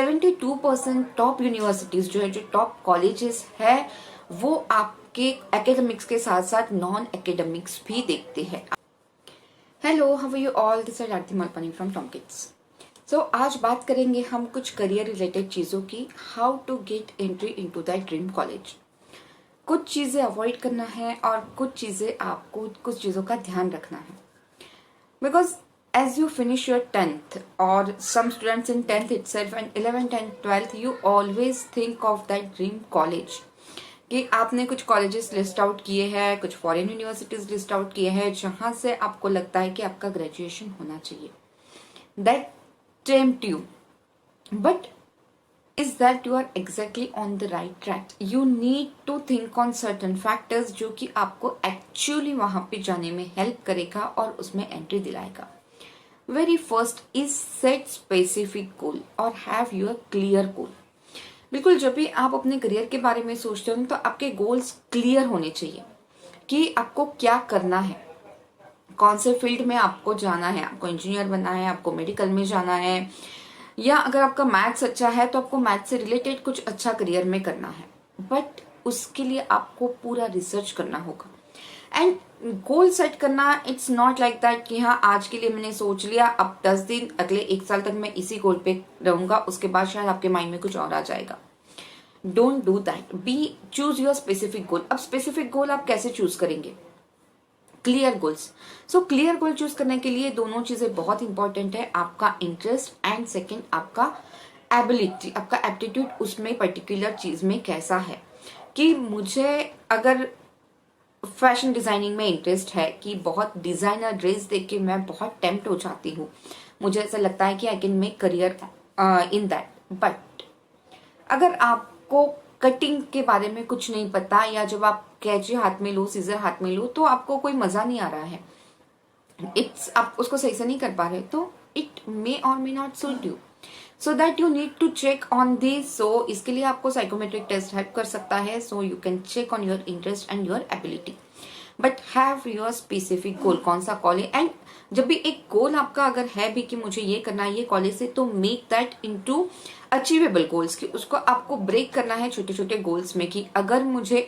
72% top universities जो है, जो टॉप कॉलेजेस है, वो आपके एकेडमिक्स के साथ साथ नॉन एकेडमिक्स भी देखते हैं। Hello, how are you all? This is Aarti Malpani from Tom Kids. So आज बात करेंगे हम कुछ करियर रिलेटेड चीज़ों की, how to get entry into that dream college. कुछ चीज़ें अवॉइड करना है और कुछ चीज़ों का ध्यान रखना है, because as you finish your 10th, or some students in 10th itself and 11th and 12th, you always think of that dream college कि आपने कुछ कॉलेजेस लिस्ट आउट किए हैं, कुछ फॉरेन यूनिवर्सिटीज लिस्ट आउट किए हैं जहां से आपको लगता है कि आपका ग्रेजुएशन होना चाहिए। That tempt you, but is that you are exactly on the right track? You need to think on certain factors जो कि आपको एक्चुअली वहां पे जाने में हेल्प करेगा और उसमें एंट्री दिलाएगा। Very first is set specific goal और हैव यूर क्लियर गोल। बिल्कुल, जब भी आप अपने करियर के बारे में सोचते हो तो आपके गोल्स क्लियर होने चाहिए कि आपको क्या करना है, कौन से फील्ड में आपको जाना है। आपको इंजीनियर बनना है, आपको मेडिकल में जाना है, या अगर आपका मैथ्स अच्छा है तो आपको मैथ्स से रिलेटेड कुछ अच्छा करियर में करना है। बट उसके लिए आपको पूरा रिसर्च करना होगा। एंड गोल सेट करना, इट्स नॉट लाइक दैट कि हाँ आज के लिए मैंने सोच लिया, अब 10 दिन, अगले 1 साल तक मैं इसी गोल पे रहूंगा, उसके बाद शायद आपके माइंड में कुछ और आ जाएगा। Don't do that, be choose your specific goal. अब स्पेसिफिक गोल आप कैसे चूज करेंगे? Clear goals. So clear goal choose करने के लिए दोनों चीजें बहुत इंपॉर्टेंट है, आपका इंटरेस्ट एंड सेकेंड आपका एबिलिटी, आपका एप्टीट्यूड उसमें पर्टिकुलर चीज में कैसा है। कि मुझे अगर फैशन डिजाइनिंग में इंटरेस्ट है कि बहुत डिजाइनर ड्रेस देख के मैं बहुत टेम्प्ट हो जाती हूँ, मुझे ऐसा लगता है कि I can make career in that. But अगर आपको कटिंग के बारे में कुछ नहीं पता, या जब आप कैंची हाथ में लो, सीजर हाथ में लो, तो आपको कोई मजा नहीं आ रहा है, आप उसको सही से नहीं कर पा रहे, तो इट मे और may not suit you. So that you need to check on this. So इसके लिए आपको साइकोमेट्रिक टेस्ट हेल्प कर सकता है। So you can check on your interest and your ability, but have your specific goal. कौन सा college, and जब भी एक गोल आपका अगर है भी कि मुझे ये करना है ये कॉलेज से, तो make that into achievable goals, कि उसको आपको ब्रेक करना है छोटे छोटे गोल्स में। कि अगर मुझे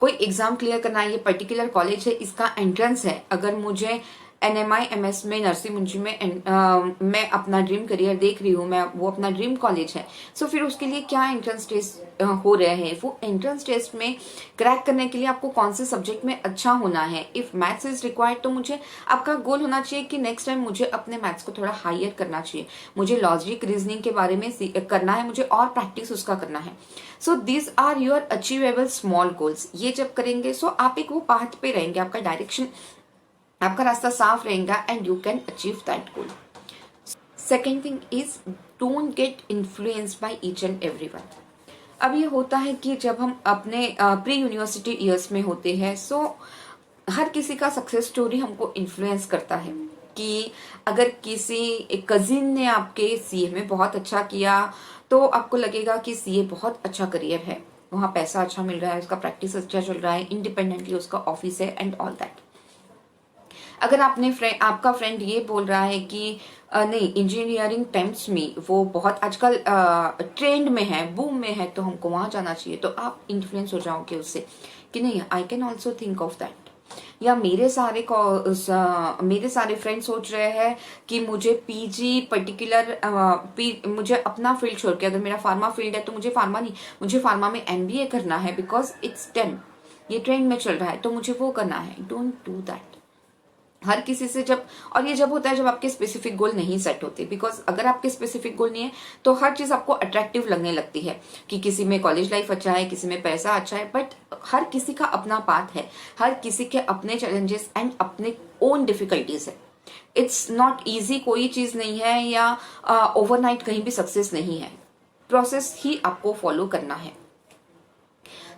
कोई एग्जाम क्लियर करना है, ये पर्टिकुलर कॉलेज है, इसका एंट्रेंस है, अगर मुझे NMI-MS में नर्सिंग मुंशी में मैं अपना ड्रीम करियर देख रही हूँ, मैं वो अपना ड्रीम कॉलेज है, सो फिर उसके लिए क्या एंट्रेंस टेस्ट हो रहे हैं, वो एंट्रेंस टेस्ट में क्रैक करने के लिए आपको कौन से सब्जेक्ट में अच्छा होना है। इफ मैथ्स इज रिक्वायर्ड, तो मुझे आपका गोल होना चाहिए कि नेक्स्ट टाइम मुझे अपने मैथ्स को थोड़ा हायर करना चाहिए, मुझे लॉजिक रीजनिंग के बारे में करना है, मुझे और प्रैक्टिस उसका करना है। So this are your achievable small goals. ये जब करेंगे सो आप एक वो पाथ पे रहेंगे, आपका डायरेक्शन, आपका रास्ता साफ रहेगा and you can achieve that goal. Second thing is don't get influenced by each and everyone. अब ये होता है कि जब हम अपने प्री यूनिवर्सिटी ईयर्स में होते हैं, सो हर किसी का सक्सेस स्टोरी हमको इन्फ्लुएंस करता है। कि अगर किसी एक कजिन ने आपके सीए में बहुत अच्छा किया, तो आपको लगेगा कि सीए बहुत अच्छा करियर है, वहां पैसा अच्छा मिल रहा है, उसका प्रैक्टिस अच्छा चल रहा है, इंडिपेंडेंटली उसका ऑफिस है एंड ऑल दैट। अगर आपका फ्रेंड ये बोल रहा है कि नहीं, इंजीनियरिंग टेम्प्ट्स मी, वो बहुत आजकल ट्रेंड में है, बूम में है, तो हमको वहां जाना चाहिए, तो आप इन्फ्लुएंस हो जाओगे उससे कि नहीं, I can also think of that. या मेरे सारे फ्रेंड सोच रहे हैं कि मुझे पीजी पर्टिकुलर मुझे अपना फील्ड छोड़ के, अगर मेरा फार्मा फील्ड है तो मुझे फार्मा में एमबीए करना है, बिकॉज इट्स टेन, ये ट्रेंड में चल रहा है, तो मुझे वो करना है। Don't do that. हर किसी से और ये जब होता है जब आपके स्पेसिफिक गोल नहीं सेट होते, बिकॉज अगर आपके स्पेसिफिक गोल नहीं है तो हर चीज आपको अट्रैक्टिव लगने लगती है। कि किसी में कॉलेज लाइफ अच्छा है, किसी में पैसा अच्छा है, बट हर किसी का अपना पाथ है, हर किसी के अपने चैलेंजेस एंड अपने ओन डिफिकल्टीज है। इट्स नॉट ईजी, कोई चीज नहीं है, या ओवरनाइट कहीं भी सक्सेस नहीं है, प्रोसेस ही आपको फॉलो करना है।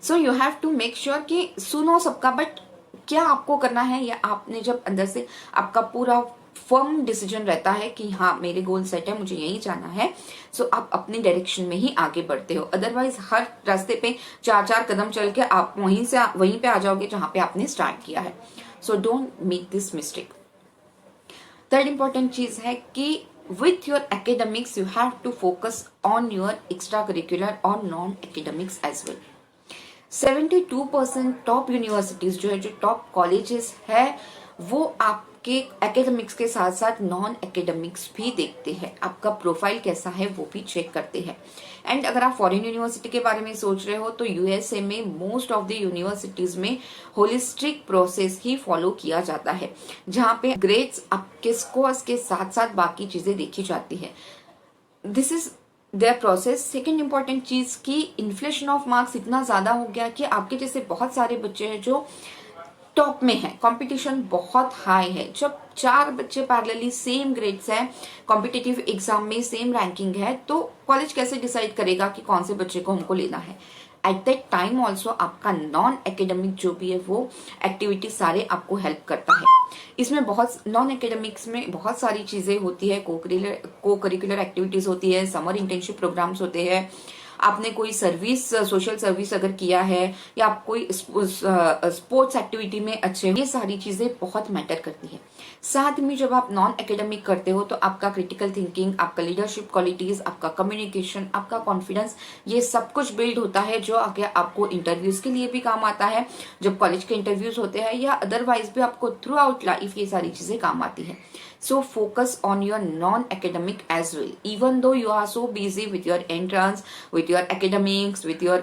So you have to make sure कि सुनो सबका, बट क्या आपको करना है, या आपने जब अंदर से आपका पूरा फर्म डिसीजन रहता है कि हाँ मेरे गोल सेट है, मुझे यही जाना है, सो आप अपनी डायरेक्शन में ही आगे बढ़ते हो। अदरवाइज हर रास्ते पे 4-4 कदम चल के आप वहीं पे आ जाओगे जहां पे आपने स्टार्ट किया है। So don't make this mistake. Third important चीज है कि with your academics you have to focus on your extracurricular or non-academics as well. 72% top universities जो है, जो टॉप कॉलेजेस है, वो आपके एकेडमिक्स के साथ साथ नॉन एकेडमिक्स भी देखते हैं. आपका प्रोफाइल कैसा है वो भी चेक करते हैं. एंड अगर आप फॉरेन यूनिवर्सिटी के बारे में सोच रहे हो तो यूएसए में मोस्ट ऑफ द यूनिवर्सिटीज में होलिस्टिक प्रोसेस ही फॉलो किया जाता है, जहाँ पे ग्रेड्स आपके स्कोर्स के साथ साथ बाकी चीजें देखी जाती है. This is their process. Second important चीज की इन्फ्लेशन ऑफ मार्क्स इतना ज्यादा हो गया कि आपके जैसे बहुत सारे बच्चे हैं जो टॉप में है, कंपटीशन बहुत हाई है. जब 4 बच्चे पैरेलली सेम ग्रेड्स है, कॉम्पिटिटिव एग्जाम में सेम रैंकिंग है, तो कॉलेज कैसे डिसाइड करेगा कि कौन से बच्चे को हमको लेना है. एट दैट टाइम ऑल्सो आपका नॉन एकेडमिक जो भी है वो एक्टिविटी सारे आपको हेल्प करता है. इसमें बहुत नॉन एकेडमिक्स में बहुत सारी चीजें होती है. को करिकुलर एक्टिविटीज होती है, समर इंटर्नशिप प्रोग्राम्स होते हैं, आपने कोई सर्विस, सोशल सर्विस अगर किया है, या आप कोई स्पोर्ट्स एक्टिविटी में अच्छे, ये सारी चीजें बहुत मैटर करती है. साथ में जब आप नॉन एकेडमिक करते हो तो आपका क्रिटिकल थिंकिंग, आपका लीडरशिप क्वालिटीज, आपका कम्युनिकेशन, आपका कॉन्फिडेंस, ये सब कुछ बिल्ड होता है, जो आगे आपको इंटरव्यूज के लिए भी काम आता है. जब कॉलेज के इंटरव्यूज होते हैं या अदरवाइज भी आपको थ्रू आउट लाइफ ये सारी चीजें काम आती है. So focus on your non-academic as well. Even though you are so busy with your entrance, with your academics, with your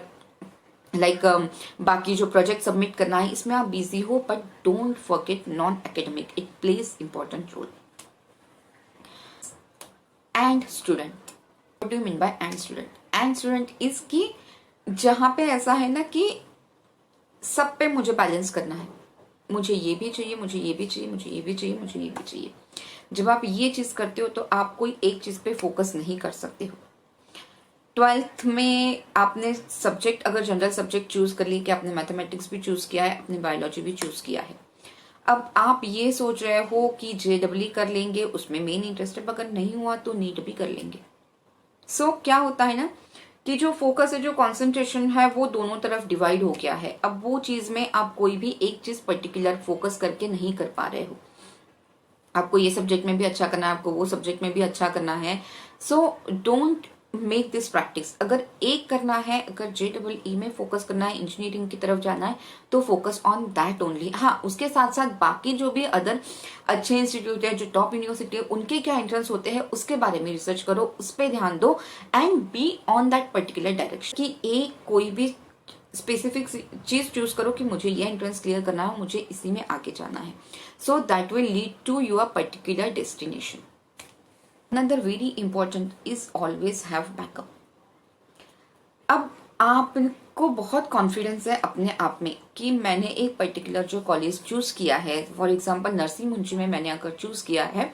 बाकी जो प्रोजेक्ट सबमिट करना है, इसमें आप बिजी हो, but don't forget non academic. It plays important role. End student, what do you mean by end student? End student is कि जहां पे ऐसा है ना कि सब पे मुझे बैलेंस करना है, मुझे ये भी चाहिए, मुझे ये भी चाहिए, मुझे ये भी चाहिए, मुझे ये भी चाहिए. जब आप ये चीज करते हो तो आप कोई एक चीज पे फोकस नहीं कर सकते हो. 12th में आपने सब्जेक्ट अगर जनरल सब्जेक्ट चूज कर ली कि आपने मैथमेटिक्स भी चूज किया है, आपने बायोलॉजी भी चूज किया है, अब आप ये सोच रहे हो कि जेडब्ल्यू कर लेंगे, उसमें मेन इंटरेस्ट है, अगर नहीं हुआ तो नीट भी कर लेंगे. सो क्या होता है ना कि जो फोकस है, जो कंसंट्रेशन है, वो दोनों तरफ डिवाइड हो गया है. अब वो चीज में आप कोई भी एक चीज पर्टिकुलर फोकस करके नहीं कर पा रहे हो. आपको ये सब्जेक्ट में भी अच्छा करना है, आपको वो सब्जेक्ट में भी अच्छा करना है. So don't make this practice. अगर एक करना है, अगर JEE में फोकस करना है, इंजीनियरिंग की तरफ जाना है, तो फोकस ऑन दैट ओनली. हाँ, उसके साथ साथ बाकी जो भी अदर अच्छे इंस्टीट्यूट है, जो टॉप यूनिवर्सिटी है, उनके क्या एंट्रेंस होते हैं उसके बारे में रिसर्च करो, उस पर ध्यान दो, and be on that particular direction. कि एक कोई भी स्पेसिफिक चीज चूज करो कि मुझे ये एंट्रेंस क्लियर करना है, मुझे इसी में आगे जाना है. So that will lead to your particular destination. Another very important is always have backup. अब आपको बहुत कॉन्फिडेंस है अपने आप में कि मैंने एक पर्टिकुलर जो कॉलेज चूज किया है, फॉर एग्जांपल नरसिंह मुंजी में मैंने अगर चूज किया है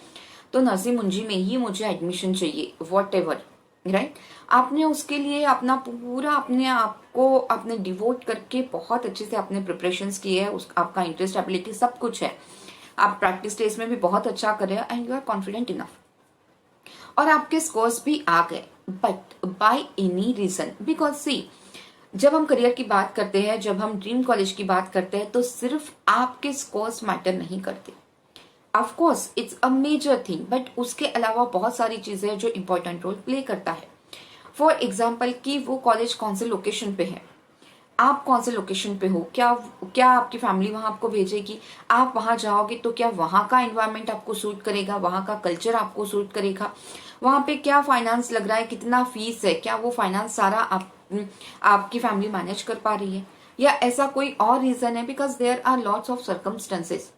तो नरसिंह मुंजी में ही मुझे एडमिशन चाहिए, वॉट एवर, राइट. आपने उसके लिए अपना पूरा अपने आप को आपने डिवोट करके बहुत अच्छे से आपने प्रिपरेशंस किए है, आपका इंटरेस्ट, एबिलिटी सब कुछ है, आप प्रैक्टिस टेस्ट में भी बहुत अच्छा कर रहे हो, and you are confident enough, और आपके स्कोर्स भी आ गए. But by any reason, because see, जब हम करियर की बात करते हैं, जब हम ड्रीम कॉलेज की बात करते हैं, तो सिर्फ आपके स्कोर्स मैटर नहीं करते. Of course it's a major thing, but उसके अलावा बहुत सारी चीजें हैं जो इंपॉर्टेंट रोल प्ले करता है. फॉर एग्जाम्पल कि वो कॉलेज कौन से लोकेशन पे है, आप कौन से लोकेशन पे हो, क्या आपकी फैमिली वहां आपको भेजेगी, आप वहां जाओगे तो क्या वहां का एनवायरनमेंट आपको सूट करेगा, वहां का कल्चर आपको सूट करेगा, वहां पे क्या फाइनेंस लग रहा है, कितना फीस है, क्या वो फाइनेंस सारा आपकी फैमिली मैनेज कर पा रही है, या ऐसा कोई और रीजन है. Because there are lots of circumstances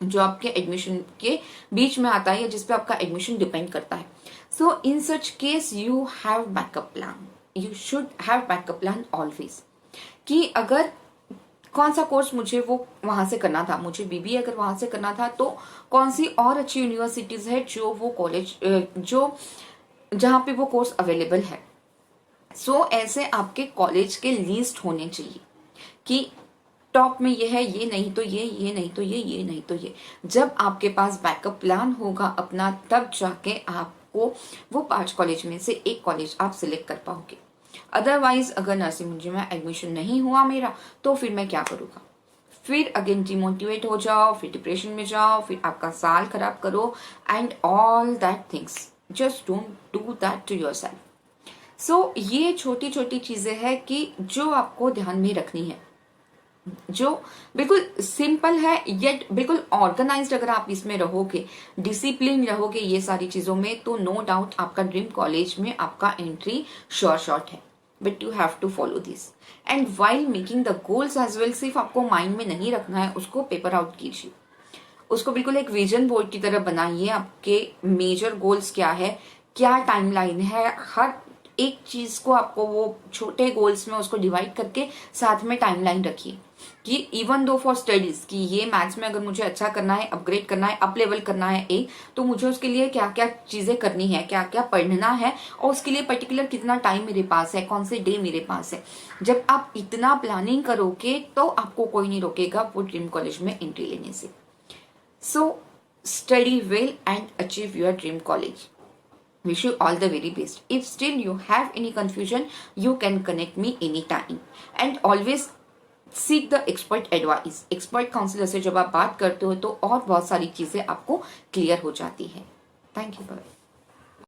जो आपके एडमिशन के बीच में आता है, या जिसपे आपका एडमिशन डिपेंड करता है. So in such case you have backup plan, you should have backup plan always. कि अगर कौन सा कोर्स मुझे वो वहां से करना था, मुझे बीबीए अगर वहां से करना था, तो कौन सी और अच्छी यूनिवर्सिटीज है जो वो कॉलेज जो जहां पे वो कोर्स अवेलेबल है. सो ऐसे आपके कॉलेज के लिस्ट होने चाहिए कि टॉप में ये है, ये नहीं तो ये नहीं तो ये नहीं तो ये. जब आपके पास बैकअप प्लान होगा अपना, तब जाके आपको वो 5 कॉलेज में से एक कॉलेज आप सिलेक्ट कर पाओगे. अदरवाइज अगर नरसिंह मुंजी में एडमिशन नहीं हुआ मेरा, तो फिर मैं क्या करूंगा, फिर अगेन डिमोटिवेट हो जाओ, फिर डिप्रेशन में जाओ, फिर आपका साल खराब करो and all that things. Just don't do that to yourself. So ये छोटी छोटी चीजें हैं कि जो आपको ध्यान में रखनी है, जो बिल्कुल सिंपल है येट बिल्कुल ऑर्गेनाइज्ड। अगर आप इसमें रहोगे, डिसिप्लिन रहोगे ये सारी चीजों में, तो नो डाउट आपका ड्रीम कॉलेज में आपका एंट्री श्योर शॉट है। But you have to follow this and while making the goals as well. सिर्फ आपको माइंड में नहीं रखना है, उसको पेपर आउट कीजिए, उसको बिल्कुल एक विजन बोर्ड की तरह बनाइए। आपके मेजर गोल्स क्या है, क्या टाइमलाइन है, हर एक चीज को आपको वो छोटे गोल्स में उसको डिवाइड करके साथ में टाइमलाइन रखिए कि इवन दो फॉर स्टडीज, कि ये मैथ्स में अगर मुझे अच्छा करना है, अपग्रेड करना है, अप लेवल करना है तो मुझे उसके लिए क्या क्या चीजें करनी है, क्या क्या पढ़ना है, और उसके लिए पर्टिकुलर कितना टाइम मेरे पास है, कौन से डे मेरे पास है। जब आप इतना प्लानिंग करोगे तो आपको कोई नहीं रोकेगा वो ड्रीम कॉलेज में एंट्री लेने से। So, study well and achieve your dream college. Wish you all the very best. If still you have any confusion, you can connect me anytime. And always seek the expert advice. Expert counselor से जब आप बात करते हो तो और बहुत सारी चीजें आपको क्लियर हो जाती है। Thank you. Bye.